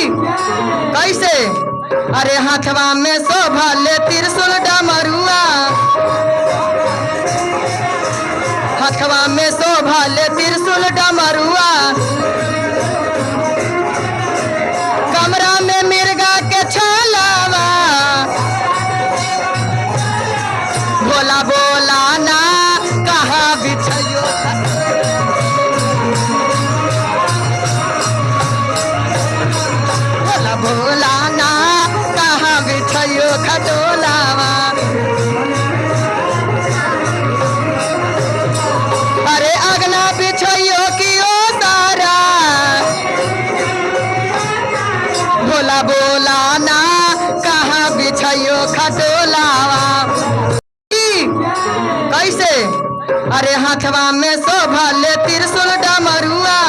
कैसे? अरे हाथवा में शोभा ले त्रिशूल डमरुआ, हाथवा में शोभा ले त्रिशूल डमरुआ, कमरा में मिर्गा के छालावा, बोला बोला ना कहाँ बिछयो, बोला बोला ना कहाँ बिछयो खटोलावा। अरे अगना बिछयो की ओ तारा, बोला बोला ना कहाँ बिछयो खटोलावा। कैसे? अरे हाथवा में शोभा ले त्रिशूल डमरुआ,